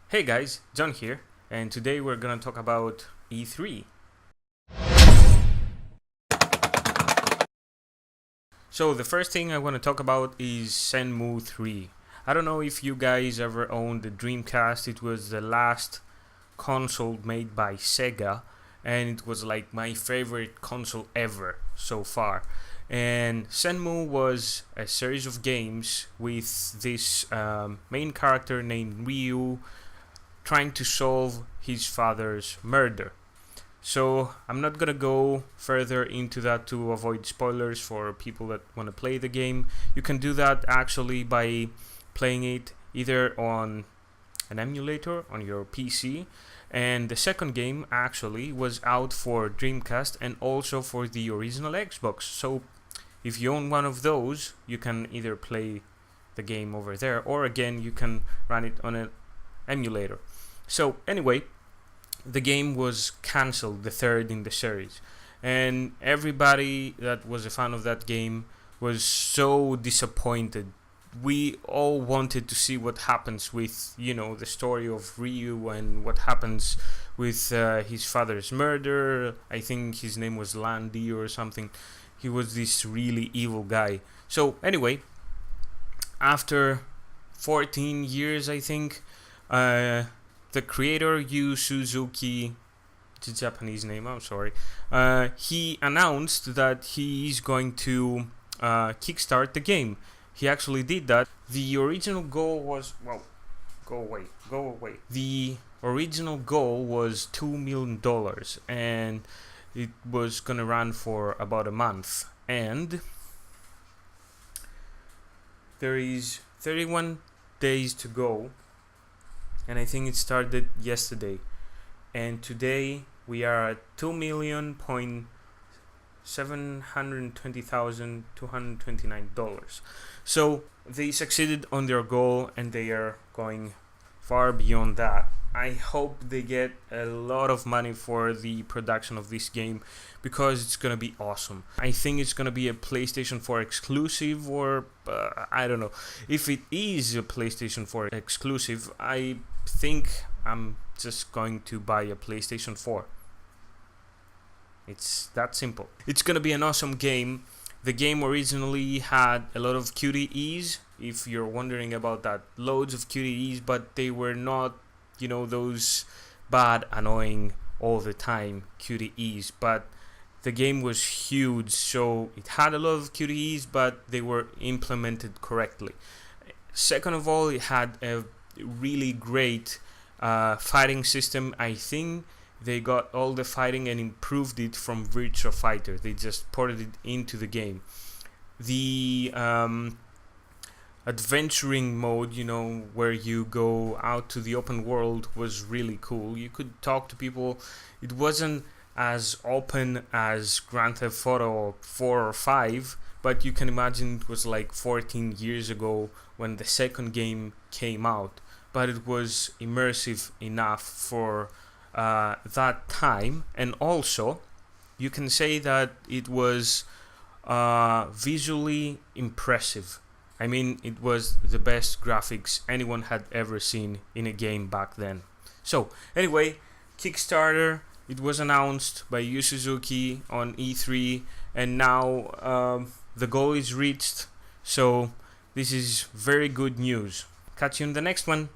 Hey guys, John here, and today we're gonna talk about E3. So the first thing I want to talk about is Shenmue III. I don't know if you guys ever owned the Dreamcast. It was the last console made by Sega, and it was like my favorite console ever so far. And Shenmue was a series of games with this main character named Ryu trying to solve his father's murder. So I'm not gonna go further into that to avoid spoilers for people that want to play the game. You can do that actually by playing it either on an emulator on your PC, and the second game actually was out for Dreamcast and also for the original Xbox. So if you own one of those, you can either play the game over there, or again you can run it on an emulator. So anyway, the game was cancelled, the third in the series, and everybody that was a fan of that game was so disappointed. We all wanted to see what happens with, the story of Ryu and what happens with his father's murder. I think his name was Landy or something. He was this really evil guy. So anyway, after 14 years, I think, the creator, Yu Suzuki, it's a Japanese name, I'm sorry, he announced that he is going to kickstart the game. He actually did that. The original goal was, go away. The original goal was $2 million, and it was gonna run for about a month. And there is 31 days to go, and I think it started yesterday, and today we are at $2,720,229. So they succeeded on their goal, and they are going far beyond that. I hope they get a lot of money for the production of this game, because it's gonna be awesome. I think it's gonna be a PlayStation 4 exclusive, or I don't know. If it is a PlayStation 4 exclusive, I think I'm just going to buy a PlayStation 4. It's that simple. It's gonna be an awesome game. The game originally had a lot of QTEs, if you're wondering about that. Loads of QTEs, but they were not, those bad, annoying, all the time QTEs. But the game was huge, so it had a lot of QTEs, but they were implemented correctly. Second of all, it had a really great fighting system. I think they got all the fighting and improved it from Virtua Fighter. They just ported it into the game. The adventuring mode, where you go out to the open world, was really cool. You could talk to people. It wasn't as open as Grand Theft Auto 4 or 5, but you can imagine it was like 14 years ago when the second game came out. But it was immersive enough for that time, and also you can say that it was visually impressive. I mean, it was the best graphics anyone had ever seen in a game back then. So anyway, Kickstarter, it was announced by Yu Suzuki on E3, and now the goal is reached. So this is very good news. Catch you in the next one.